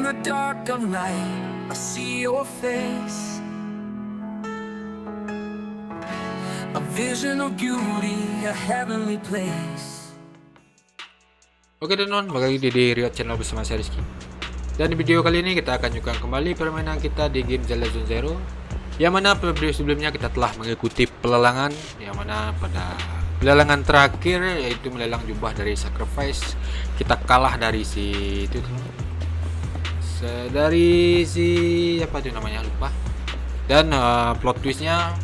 In the dark of night, I see your face. A vision of beauty, a heavenly place. Oke teman-teman, balik lagi di Riot Channel bersama saya Rizky. Dan di video kali ini kita akan nyukai kembali permainan kita di game Zenless Zone Zero. Yang mana pada video sebelumnya kita telah mengikuti pelelangan, yang mana pada pelelangan terakhir yaitu melelang jubah dari Sacrifice, kita kalah dari si itu dari si apa itu namanya, lupa. Dan plot twistnya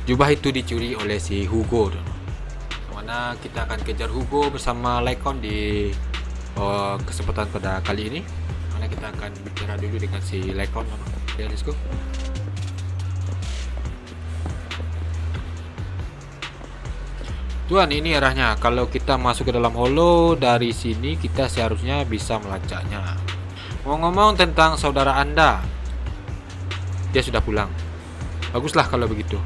jubah itu dicuri oleh si Hugo. Mana kita akan kejar Hugo bersama Lycaon di kesempatan pada kali ini. Mana kita akan bicara dulu dengan si Lycaon. Oke, let's go. Tuan, ini arahnya. Kalau kita masuk ke dalam holo dari sini, kita seharusnya bisa melacaknya. Ngomong-ngomong tentang saudara Anda, dia sudah pulang. Baguslah kalau begitu.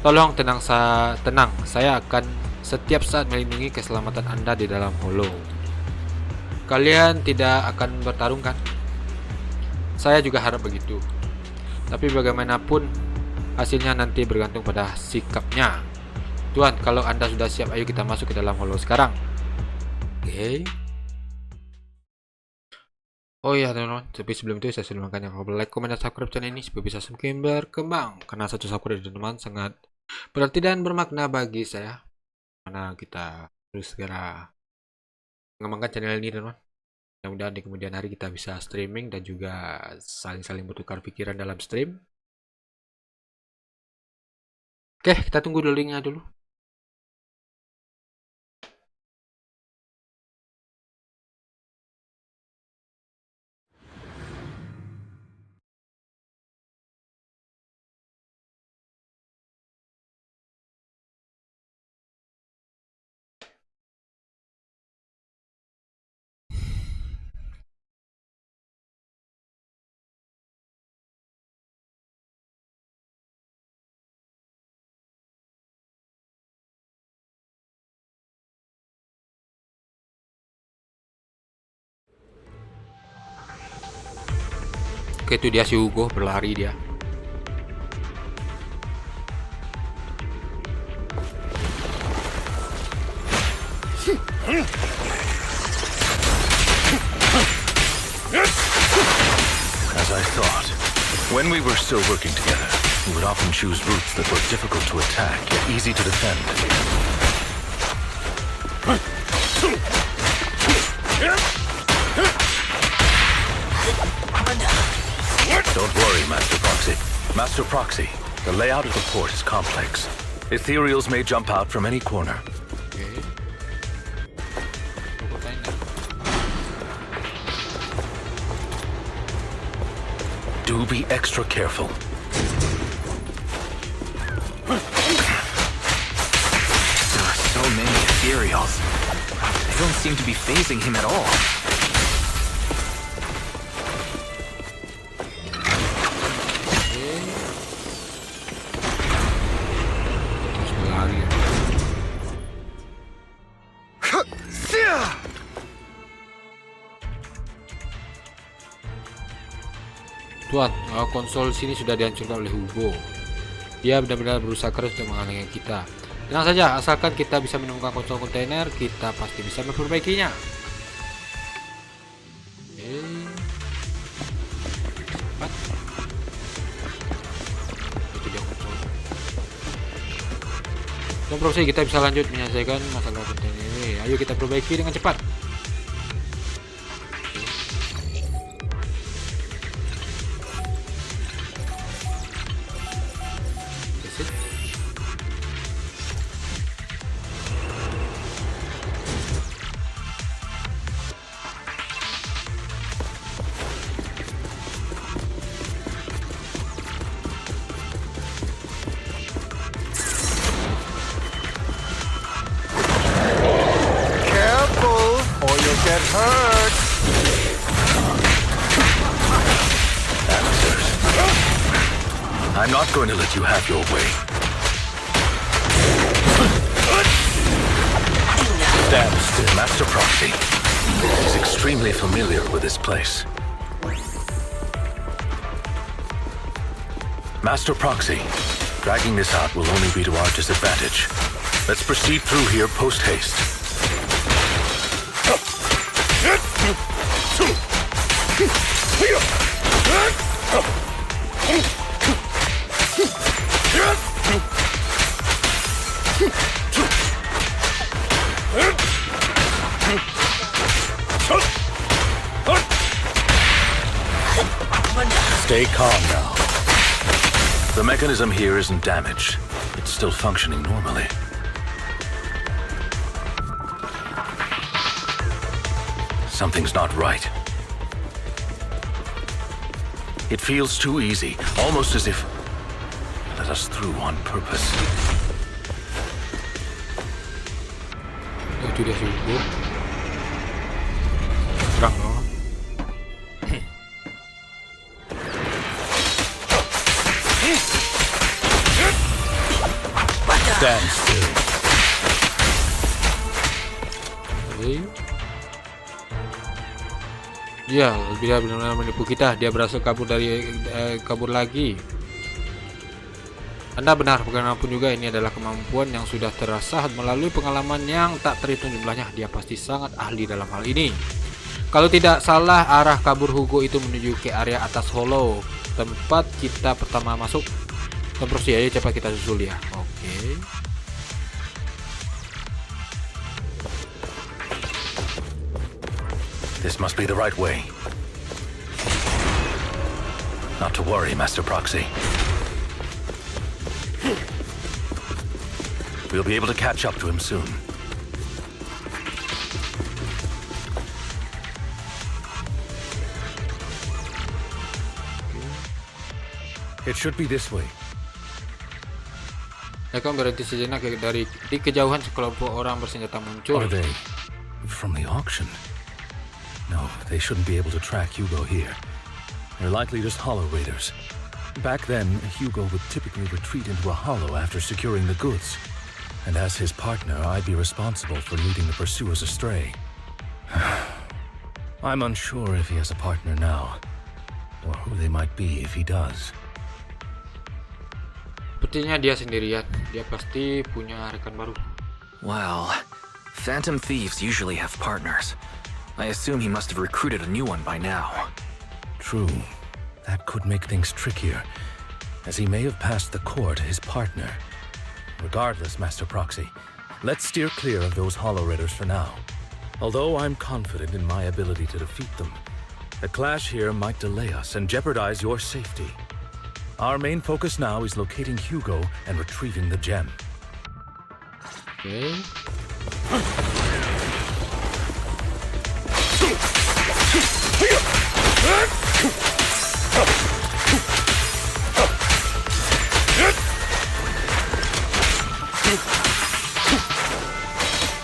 Tolong tenang, saya akan setiap saat melindungi keselamatan Anda di dalam holo. Kalian tidak akan bertarung kan? Saya juga harap begitu. Tapi bagaimanapun hasilnya nanti bergantung pada sikapnya. Tuan, kalau Anda sudah siap, ayo kita masuk ke dalam holo sekarang. Oke. Oh iya teman-teman, tapi sebelum itu saya sudah makan yang like, komen, dan subscribe channel ini supaya bisa semakin berkembang. Karena satu subscribe dari teman sangat berarti dan bermakna bagi saya. Karena kita harus segera mengembangkan channel ini teman-teman. Mudah-mudahan di kemudian hari kita bisa streaming dan juga saling bertukar pikiran dalam stream. Oke, kita tunggu dulu linknya dulu. Oke, itu dia si Hugo berlari dia. As I thought, when we were still working together, we would often choose routes that were difficult to attack yet easy to defend. Don't worry, Master Proxy, the layout of the port is complex. Ethereals may jump out from any corner. Do be extra careful. There are so many ethereals. They don't seem to be phasing him at all. Tuan, konsol sini sudah dihancurkan oleh Hugo. Dia benar-benar berusaha keras untuk menghalangi kita. Tenang saja, asalkan kita bisa menemukan konsol kontainer, kita pasti bisa memperbaikinya. Itu dia konsol. Dan proses kita bisa lanjut menyelesaikan masalah kontainer ini. Ayo kita perbaiki dengan cepat. Get hurt! Answers. I'm not going to let you have your way. Stand still, Master Proxy. He's extremely familiar with this place. Master Proxy, dragging this out will only be to our disadvantage. Let's proceed through here post-haste. Stay calm now. The mechanism here isn't damaged. It's still functioning normally. Something's not right. It feels too easy, almost as if it let us through on purpose. Itu dia si Hugo. Serang no. Stand still. Okay. Ya, dia benar-benar menipu kita. Dia berhasil kabur lagi. Anda benar, bagaimanapun juga ini adalah kemampuan yang sudah terasa melalui pengalaman yang tak terhitung jumlahnya. Dia pasti sangat ahli dalam hal ini. Kalau tidak salah, arah kabur Hugo itu menuju ke area atas hollow, tempat kita pertama masuk. Terus ya, cepat kita susul ya. Oke. This must be the right way. Not to worry, Master Proxy. We'll be able to catch up to him soon. It should be this way. Lycaon berhenti sejenak di kejauhan sekelompok orang bersenjata muncul. Are they from the auction? No, they shouldn't be able to track Hugo here. They're likely just hollow raiders. Back then, Hugo would typically retreat into a hollow after securing the goods. And as his partner, I'd be responsible for leading the pursuers astray. I'm unsure if he has a partner now, or who they might be if he does. Sepertinya dia sendirian. Dia pasti punya rekan baru. Well, phantom thieves usually have partners. I assume he must have recruited a new one by now. True. That could make things trickier, as he may have passed the core to his partner. Regardless, Master Proxy, let's steer clear of those hollow raiders for now. Although I'm confident in my ability to defeat them, a clash here might delay us and jeopardize your safety. Our main focus now is locating Hugo and retrieving the gem. Okay.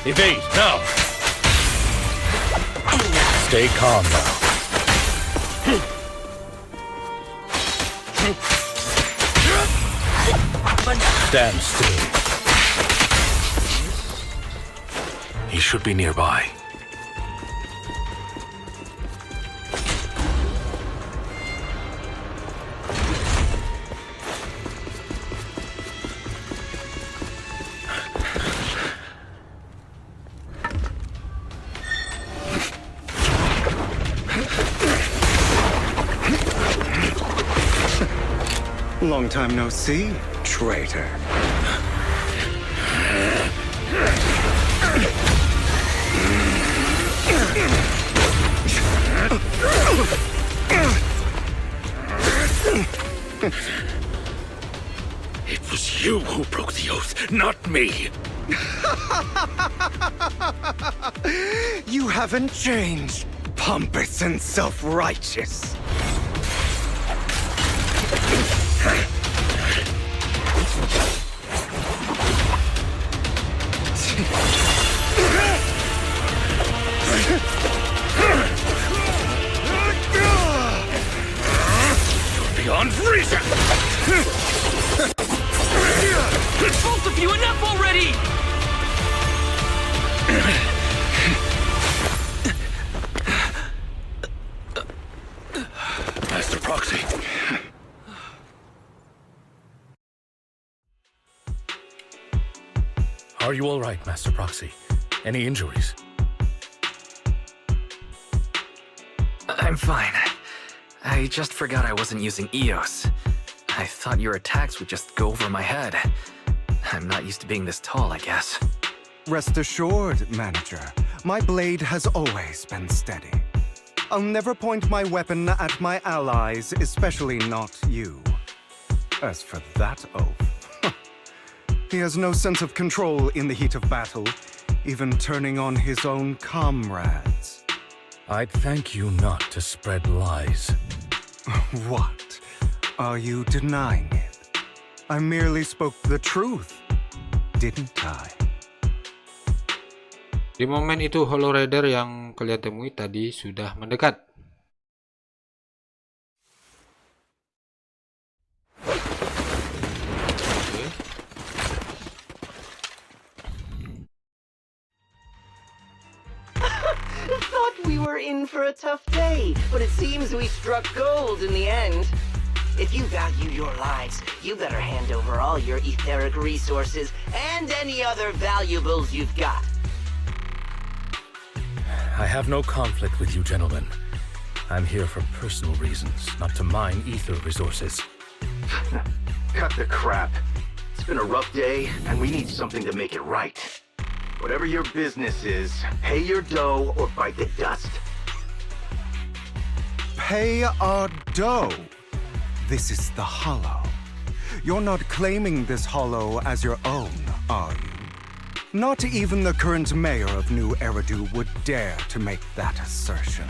Evade, now! Stay calm now. Stand still. He should be nearby. Long time no see, traitor. It was you who broke the oath, not me. You haven't changed, pompous and self-righteous. Beyond reason! Both of you, enough already! Master Proxy. Are you all right, Master Proxy? Any injuries? I'm fine. I just forgot I wasn't using EOS. I thought your attacks would just go over my head. I'm not used to being this tall, I guess. Rest assured, Manager, my blade has always been steady. I'll never point my weapon at my allies, especially not you. As for that oath, he has no sense of control in the heat of battle, even turning on his own comrades. I'd thank you not to spread lies. What? Are you denying it? I merely spoke the truth, didn't I? Di momen itu Hollow Rider yang kalian temui tadi sudah mendekat. Thought we were in for a tough day, but it seems we struck gold in the end. If you value your lives, you better hand over all your etheric resources and any other valuables you've got. I have no conflict with you, gentlemen. I'm here for personal reasons, not to mine ether resources. Cut the crap. It's been a rough day, and we need something to make it right. Whatever your business is, pay your dough or bite the dust. Pay our dough. This is the Hollow. You're not claiming this Hollow as your own, are you? Not even the current mayor of New Eridu would dare to make that assertion.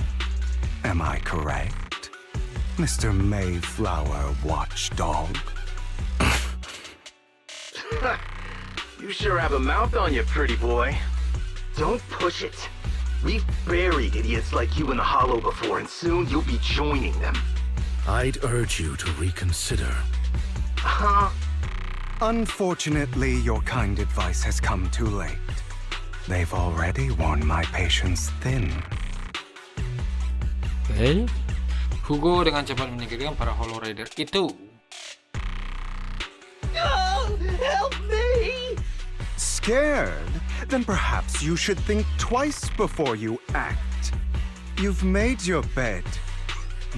Am I correct, Mr. Mayflower Watchdog? You sure have a mouth on you, pretty boy. Don't push it. We've buried idiots like you in the Hollow before, and soon you'll be joining them. I'd urge you to reconsider. Huh? Unfortunately, your kind advice has come too late. They've already worn my patience thin. Oke. Hugo dengan cepat menyingkirkan para Hollow Rider itu. Oh, help me! Scared? Then perhaps you should think twice before you act. You've made your bed.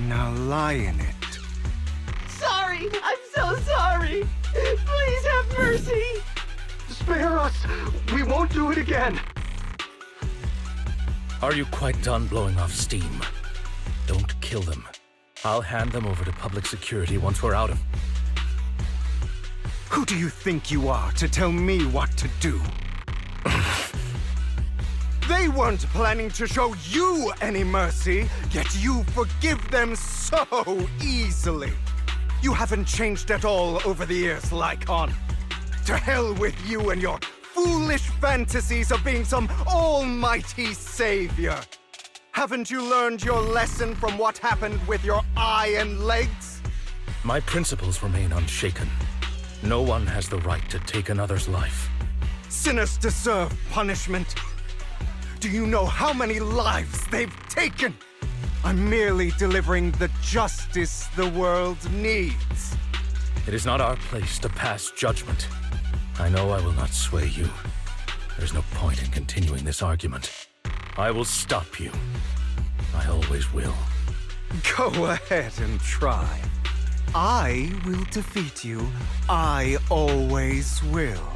Now lie in it. Sorry, I'm so sorry. Please have mercy. Spare us! We won't do it again! Are you quite done blowing off steam? Don't kill them. I'll hand them over to public security once we're out of... Who do you think you are to tell me what to do? They weren't planning to show you any mercy, yet you forgive them so easily. You haven't changed at all over the years, Lycaon. To hell with you and your foolish fantasies of being some almighty savior. Haven't you learned your lesson from what happened with your eye and legs? My principles remain unshaken. No one has the right to take another's life. Sinners deserve punishment. Do you know how many lives they've taken? I'm merely delivering the justice the world needs. It is not our place to pass judgment. I know I will not sway you. There's no point in continuing this argument. I will stop you. I always will. Go ahead and try. I will defeat you. I always will.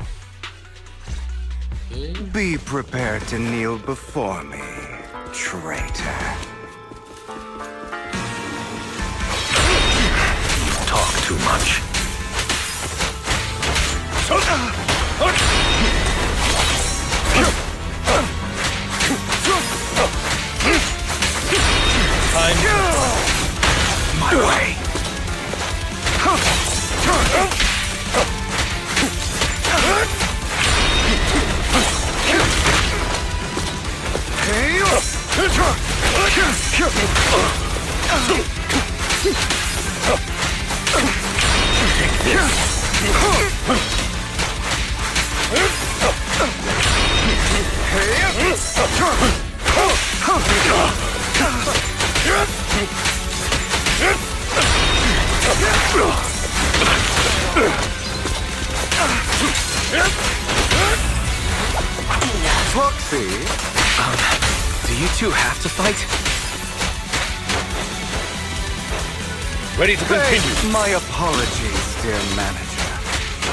Be prepared to kneel before me, traitor. Talk too much. My way. two have to fight? Ready to continue. My apologies, dear manager,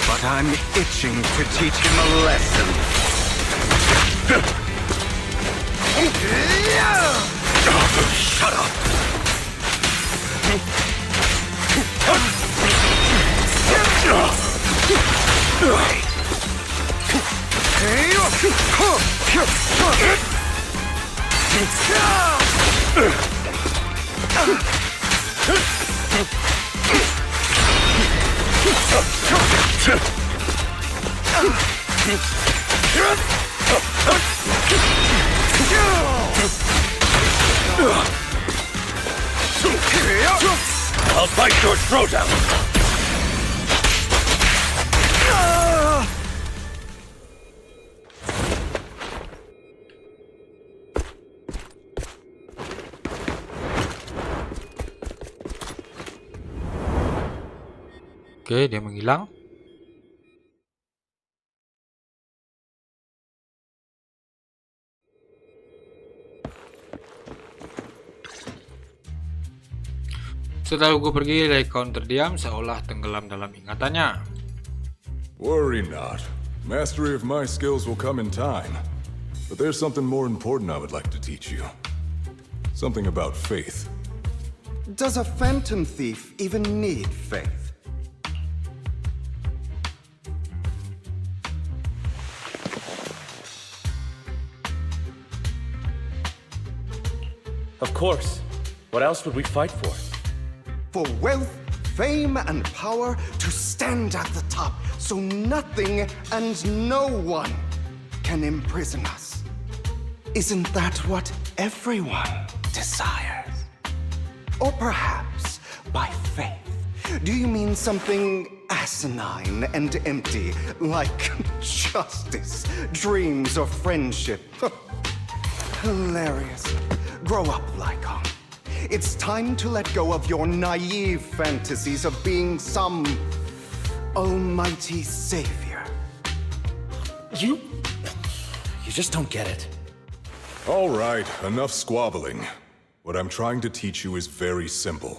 but I'm itching to teach him a lesson. Shut up. I'll bite your throat out. Oke, dia menghilang. Setelah Hugo pergi, Lycaon terdiam seolah tenggelam dalam ingatannya. Worry not. Mastery of my skills will come in time. But there's something more important I would like to teach you. Something about faith. Does a phantom thief even need faith? Of course. What else would we fight for? For wealth, fame, and power to stand at the top, so nothing and no one can imprison us. Isn't that what everyone desires? Or perhaps by faith, do you mean something asinine and empty, like justice, dreams, or friendship? Hilarious. Grow up, Lycaon. It's time to let go of your naive fantasies of being some almighty savior. You just don't get it. All right, enough squabbling. What I'm trying to teach you is very simple.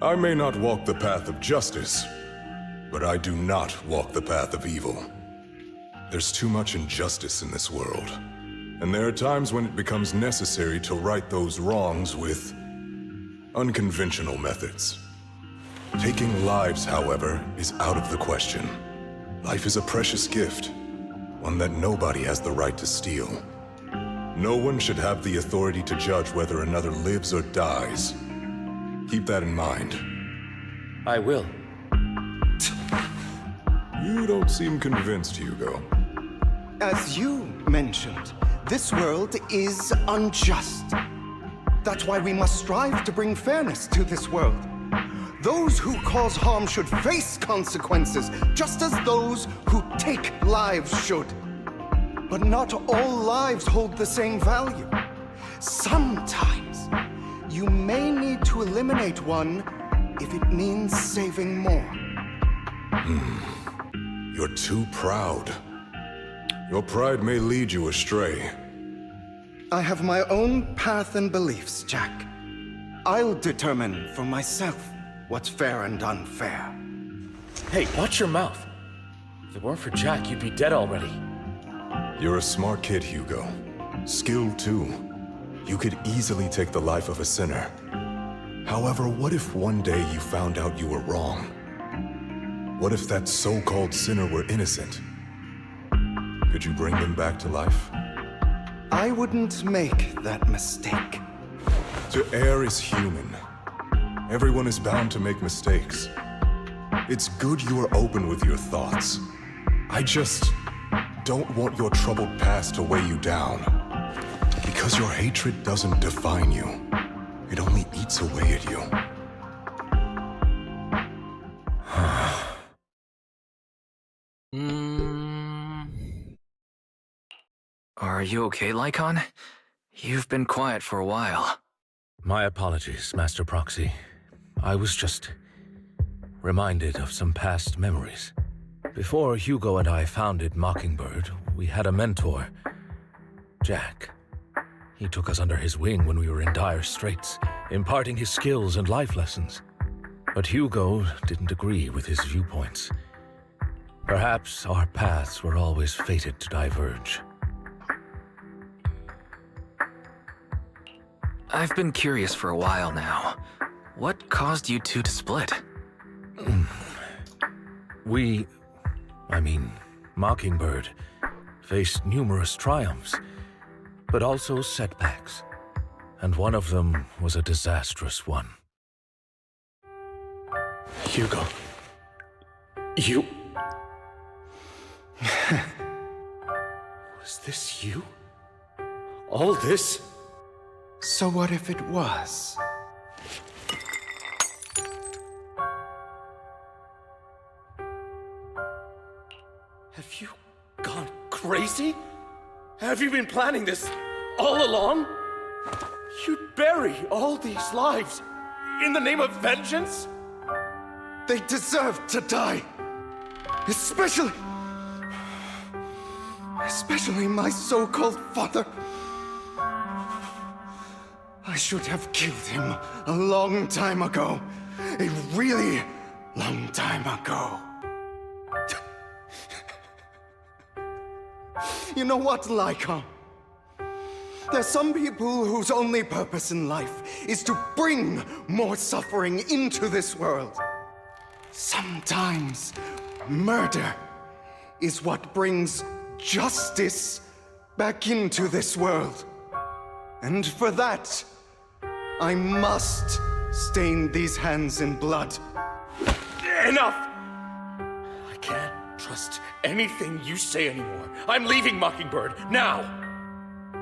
I may not walk the path of justice, but I do not walk the path of evil. There's too much injustice in this world. And there are times when it becomes necessary to right those wrongs with unconventional methods. Taking lives, however, is out of the question. Life is a precious gift, one that nobody has the right to steal. No one should have the authority to judge whether another lives or dies. Keep that in mind. I will. You don't seem convinced, Hugo. As you mentioned, this world is unjust. That's why we must strive to bring fairness to this world. Those who cause harm should face consequences, just as those who take lives should. But not all lives hold the same value. Sometimes, you may need to eliminate one if it means saving more. You're too proud. Your pride may lead you astray. I have my own path and beliefs, Jack. I'll determine for myself what's fair and unfair. Hey, watch your mouth. If it weren't for Jack, you'd be dead already. You're a smart kid, Hugo. Skilled too. You could easily take the life of a sinner. However, what if one day you found out you were wrong? What if that so-called sinner were innocent? Could you bring them back to life? I wouldn't make that mistake. To err is human. Everyone is bound to make mistakes. It's good you are open with your thoughts. I just don't want your troubled past to weigh you down. Because your hatred doesn't define you. It only eats away at you. Are you okay, Lycaon? You've been quiet for a while. My apologies, Master Proxy. I was just reminded of some past memories. Before Hugo and I founded Mockingbird, we had a mentor, Jack. He took us under his wing when we were in dire straits, imparting his skills and life lessons. But Hugo didn't agree with his viewpoints. Perhaps our paths were always fated to diverge. I've been curious for a while now. What caused you two to split? Mockingbird, faced numerous triumphs, but also setbacks. And one of them was a disastrous one. Hugo. You... Was this you? All this? So what if it was? Have you gone crazy? Have you been planning this all along? You'd bury all these lives in the name of vengeance? They deserve to die. Especially my so-called father. I should have killed him a long time ago. A really long time ago. You know what, Lycaon? There's some people whose only purpose in life is to bring more suffering into this world. Sometimes murder is what brings justice back into this world. And for that, I must stain these hands in blood. Enough! I can't trust anything you say anymore. I'm leaving Mockingbird, now!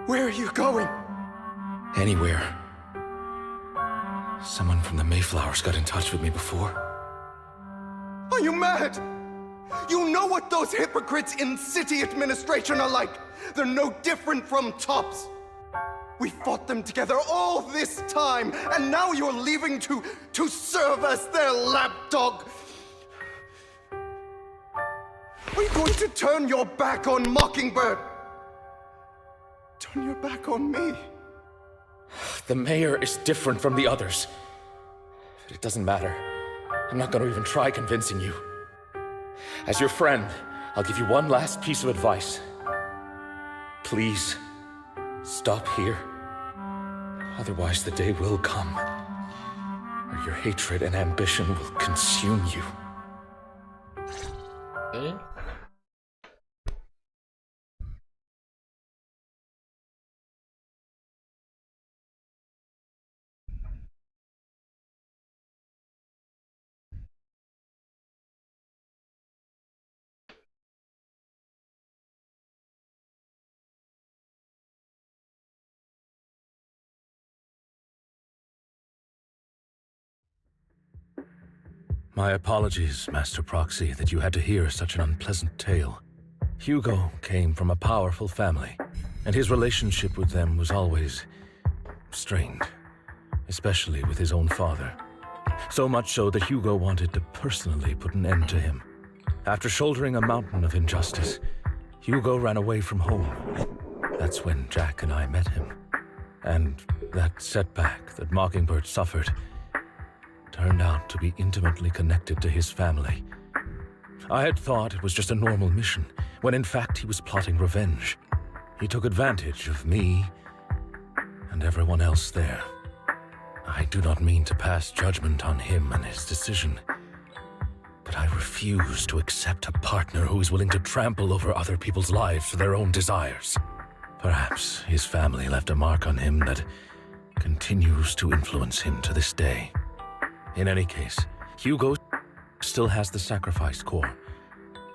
Where are you going? Anywhere. Someone from the Mayflowers got in touch with me before. Are you mad? You know what those hypocrites in city administration are like. They're no different from tops. We fought them together all this time, and now you're leaving to serve as their lapdog. Are you going to turn your back on Mockingbird? Turn your back on me? The mayor is different from the others. But it doesn't matter. I'm not going to even try convincing you. As your friend, I'll give you one last piece of advice. Please, stop here. Otherwise, the day will come where your hatred and ambition will consume you. Okay. My apologies, Master Proxy, that you had to hear such an unpleasant tale. Hugo came from a powerful family, and his relationship with them was always strained, especially with his own father. So much so that Hugo wanted to personally put an end to him. After shouldering a mountain of injustice, Hugo ran away from home. That's when Jack and I met him. And that setback that Mockingbird suffered turned out to be intimately connected to his family. I had thought it was just a normal mission, when in fact he was plotting revenge. He took advantage of me and everyone else there. I do not mean to pass judgment on him and his decision, but I refuse to accept a partner who is willing to trample over other people's lives for their own desires. Perhaps his family left a mark on him that continues to influence him to this day. In any case, Hugo still has the sacrifice core.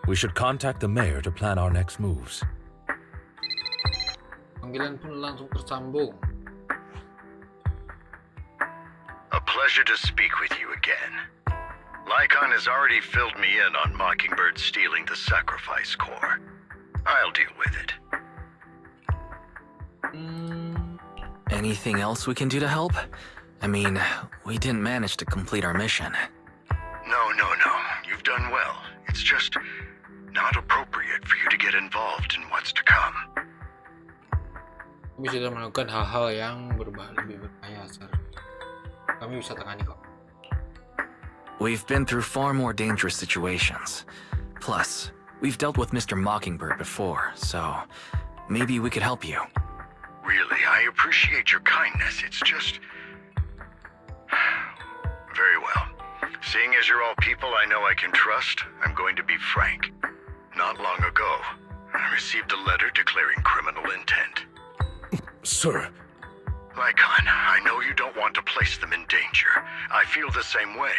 We should contact the mayor to plan our next moves. Panggilan pun langsung tersambung. A pleasure to speak with you again. Lycaon has already filled me in on Mockingbird stealing the sacrifice core. I'll deal with it. Anything else we can do to help? I mean, we didn't manage to complete our mission. No. You've done well. It's just not appropriate for you to get involved in what's to come. Kami sudah melakukan hal-hal yang lebih berbahaya. Kami bisa tangani kok. We've been through far more dangerous situations. Plus, we've dealt with Mr. Mockingbird before, so maybe we could help you. Really, I appreciate your kindness. It's just... Very well. Seeing as you're all people I know I can trust, I'm going to be frank. Not long ago, I received a letter declaring criminal intent. Sir. Lycaon, I know you don't want to place them in danger. I feel the same way.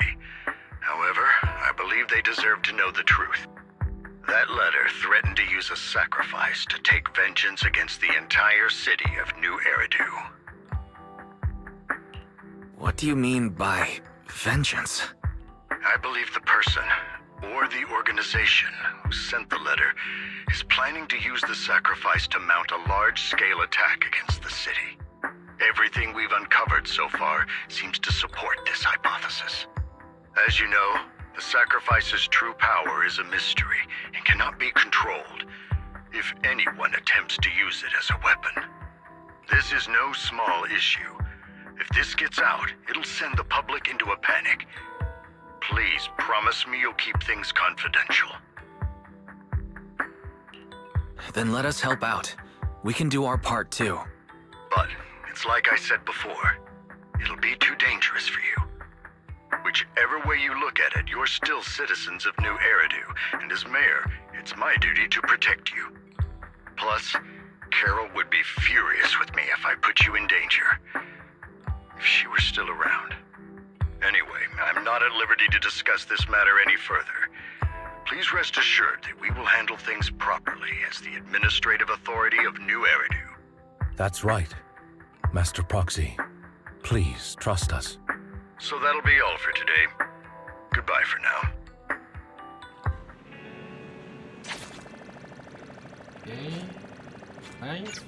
However, I believe they deserve to know the truth. That letter threatened to use a sacrifice to take vengeance against the entire city of New Eridu. What do you mean by vengeance? I believe the person, or the organization, who sent the letter is planning to use the sacrifice to mount a large-scale attack against the city. Everything we've uncovered so far seems to support this hypothesis. As you know, the sacrifice's true power is a mystery and cannot be controlled if anyone attempts to use it as a weapon. This is no small issue. If this gets out, it'll send the public into a panic. Please promise me you'll keep things confidential. Then let us help out. We can do our part too. But it's like I said before, it'll be too dangerous for you. Whichever way you look at it, you're still citizens of New Eridu, and as mayor, it's my duty to protect you. Plus, Carol would be furious with me if I put you in danger. If she were still around. Anyway, I'm not at liberty to discuss this matter any further. Please rest assured that we will handle things properly as the administrative authority of New Eridu. That's right. Master Proxy, please trust us. So that'll be all for today. Goodbye for now. Okay, nice.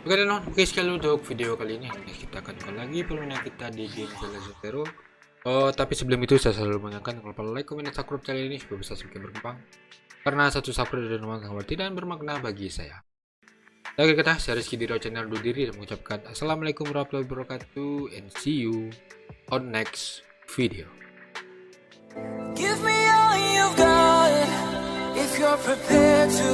Oke dan oke sekali untuk video kali ini. Kita akan kembali lagi permainan kita di game Zenless. Oh, tapi sebelum itu saya selalu mengingatkan kalau like, komen, dan subscribe channel ini supaya bisa semakin berkembang. Karena satu subscribe dan teman sangat berarti dan bermakna bagi saya. Oke kata, saya Rizky di channel undur diri dan mengucapkan assalamualaikum warahmatullahi wabarakatuh and see you on next video. Give me all you've got if you're prepared to